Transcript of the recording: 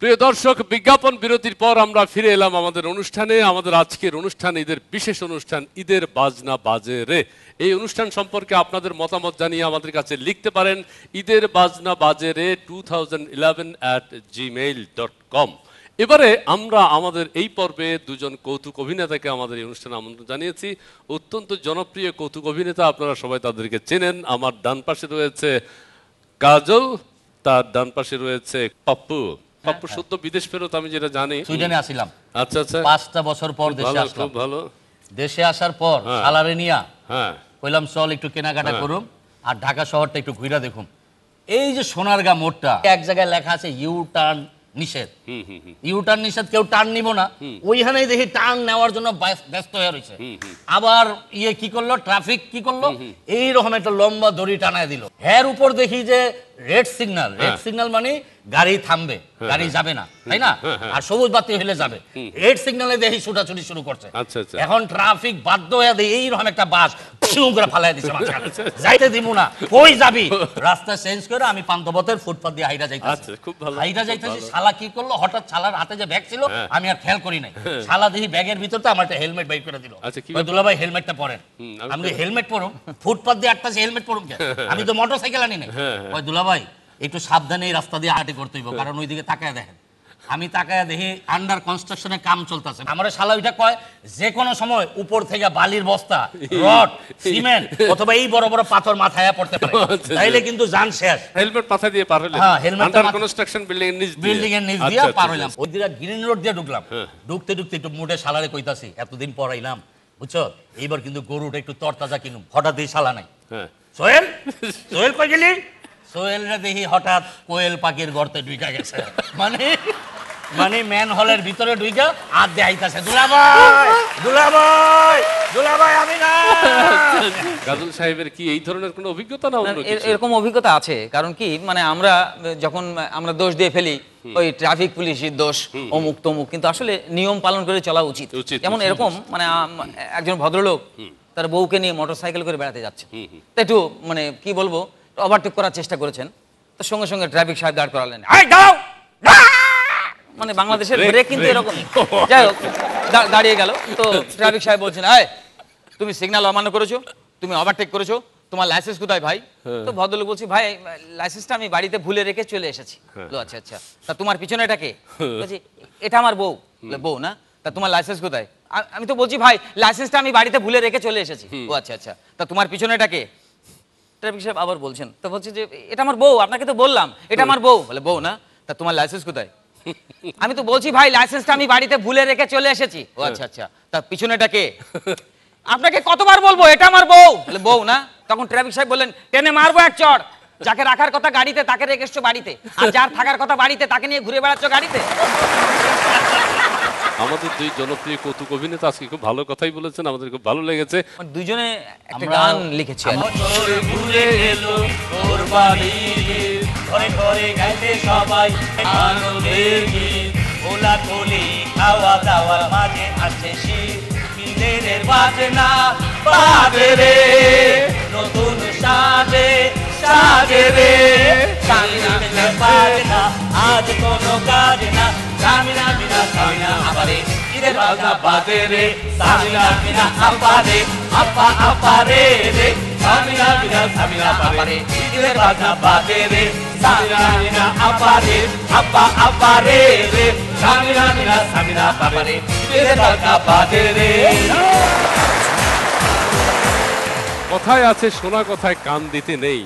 প্রিয় দর্শক, বিজ্ঞাপন বিরতির পর আমরা ফিরে এলাম আমাদের অনুষ্ঠানে। আমাদের আজকের অনুষ্ঠান ঈদের বিশেষ অনুষ্ঠান, ঈদের বাজনা বাজে রে। এই অনুষ্ঠান সম্পর্কে আপনাদের মতামত জানিয়ে আমাদের কাছে লিখতে পারেন ঈদের বাজনা বাজে রে 2011@gmail.com। এবারে আমরা আমাদের এই পর্বে দুজন কৌতুক অভিনেতাকে আমাদের এই অনুষ্ঠানে আমন্ত্রণ জানিয়েছি। অত্যন্ত জনপ্রিয় কৌতুক অভিনেতা, আপনারা সবাই তাদেরকে চেনেন। আমার ডান পাশে রয়েছে কাজল, তার ডান পাশে রয়েছে পাপ্পু। পাপ্পু সদ্য বিদেশ ফেরত, আমি যেটা জানি। সুইডেনে আসিলাম। আচ্ছা আচ্ছা, 5টা বছর পর দেশে আসলাম। খুব ভালো। দেশে আসার পর সালারে নিয়া কইলাম চল একটু কেনাকাটা করুম আর ঢাকা শহরটা একটু ঘুরে দেখুম। এই যে সোনারগাঁ মোড়টা, এক জায়গায় লেখা আছে ইউ টার্ন নিষেধ। ইউ টার্ন নিষেধ, কেউ টার্ন নিব না। ওইখানেই দেখি টার্ন নেওয়ার জন্য ব্যস্ত হয়ে রয়েছে। আবার কি করলো, ট্রাফিক কি করলো, এইরকম একটা লম্বা দড়ি টানায় দিল। এর উপর দেখি যে রেড সিগন্যাল। রেড সিগন্যাল মানে গাড়ি থামবে, গাড়ি যাবে না, তাই না? আর সবুজ বাতি হলে যাবে। রেড সিগন্যালে দেখি ছুটাছুটি শুরু করছে। এখন ট্রাফিক বাধ্য হয়ে দেয় এইরকম একটা বাস করে ফালাই দিছে মাঝখানে। যাইতে দিব না, কই যাবি? রাস্তা চেঞ্জ করে আমি পান্থপথের ফুটপাথ দিয়ে হাইরা যাইতেছি। হাইরা যাইতেছি, শালা কি করলো, হঠাৎ শালার হাতে যে ব্যাগ ছিল আমি আর খেয়াল করি নাই। শালা দেখি ব্যাগের ভিতর তো আমার একটা হেলমেট বাইর করে দিল। দুলা ভাই হেলমেটটা পরেন। আমি হেলমেট পরুম, ফুটপাথ দিয়ে আটটাছি, হেলমেট পরুম কেন? আমি তো মোটরসাইকেল আনি নাই। ওই দুলা ভাই একটু সাবধানে এই রাস্তা দিয়ে হাঁটি করতে হইব, কারণ ওইদিকে তাকায় দেখেন। আমি তাকায় দেখি আন্ডার কনস্ট্রাকশনের কাম চলতেছে। আমার শালা ওইটা কয় যে কোনো সময় উপর থেকে বালির বস্তা, রড, সিমেন্ট অথবা এই বড় বড় পাথর মাথায় পড়তে পারে, তাইলে কিন্তু জান শেষ। হেলমেট মাথা দিয়ে পার হইলাম। হ্যাঁ, হেলমেট আন্ডার কনস্ট্রাকশন বিল্ডিং এর নিচ দিয়ে পার হইলাম। ওই দিকে গ্রিন রোড দিয়ে ঢুকলাম। ঢুকতে ঢুকতে একটু মুডে শালারে কইতাছি এতদিন পর আইলাম, বুঝছো, এইবার কিন্তু গরুটা একটু তরতাজা কিনুম। হঠাৎ এই শালা নাই। সোহেল, সোহেল কই গেলি? সোহেলরা দেখি হঠাৎ কোয়েল পাখির গর্তে ঢুইকা গেছে। মানে ম্যান হলের ভিতরে ঢুইকা হাত দিয়ে আইতাছে, দুলাভাই, দুলাভাই, দুলাভাই আমি না। গাজল সাহেবের কি এই ধরনের কোনো অভিজ্ঞতা না? এরকম অভিজ্ঞতা আছে। কারণ কি, মানে আমরা দোষ দিয়ে ফেলি, ওই ট্রাফিক পুলিশের দোষ, অমুক তমুক, কিন্তু আসলে নিয়ম পালন করে চলা উচিত। যেমন এরকম, মানে একজন ভদ্রলোক তার বউকে নিয়ে মোটরসাইকেল করে বেড়াতে যাচ্ছে। তো একটু মানে কি বলবো, ওভারটেক করার চেষ্টা করেছেন, তো সঙ্গে সঙ্গে ট্রাফিক সাহেব দাঁড় করালেন। মানে বাংলাদেশের ব্রেক কিন্তু এরকম। যাই হোক, দাঁড়িয়ে গেল। তো ট্রাফিক সাহেব বলছেন, তুমি সিগন্যাল অমান্য করেছো, তুমি ওভারটেক করেছো, তোমার লাইসেন্স কোথায় ভাই? তো ভদ্রলোক বলছি, ভাই লাইসেন্সটা আমি বাড়িতে ভুলে রেখে চলে এসেছি। আচ্ছা আচ্ছা, তা তোমার পিছনে এটা কে? বলছি এটা আমার বউ। বউ না? তা তোমার লাইসেন্স কোথায়? আমি তো বলছি ভাই লাইসেন্সটা আমি বাড়িতে ভুলে রেখে চলে এসেছি। ও আচ্ছা আচ্ছা, তা তোমার পিছনে এটা কে? ট্রাফিক সাহেব আবার বলছেন, তো বলছি যে এটা আমার বউ, আপনাকে তো বললাম এটা আমার বউ। বলে বউ না? তা তোমার লাইসেন্স কোথায়? আমি তো বলছি ভাই লাইসেন্সটা আমি বাড়িতে ভুলে রেখে চলে এসেছি। ও আচ্ছা আচ্ছা, তা পিছনেটা কে? আপনাকে কতবার বলবো এটা আমার বউ। বলে বউ না? তখন ট্রাফিক সাহেব বললেন, টেনে মারবো এক চড়। যাকে রাখার কথা গাড়িতে তাকে রেখে এসছো বাড়িতে, আর যার থাকার কথা বাড়িতে তাকে নিয়ে ঘুরে বেড়াচ্ছ গাড়িতে। আমাদের দুই জনপ্রিয় কৌতুক অভিনেতা আজকে খুব ভালো কথাই বলেছেন, আমাদের খুব ভালো লেগেছে। দুইজনে একটা গান লিখেছি। খাওয়া দাওয়ার মাঝে আসছে শীত, ঈদের বাজনা বাজে রে, নতুন সাজে সাজে রে, ঈদের বাজনা আজ কোনো কাজ না, সামিনা বিনা সামিনা আপারে, ঈদের বাজনা বাজে রে, সামিনা বিনা আপারে, আপা আপারে রে, সামিনা বিনা সামিনা আপারে, ঈদের বাজনা বাজে রে, সামিনা বিনা আপারে, আপা আপারে রে, সামিনা বিনা সামিনা আপারে, ঈদের বাজনা বাজে রে। কথায় আছে শোনা কথায় কান দিতে নেই।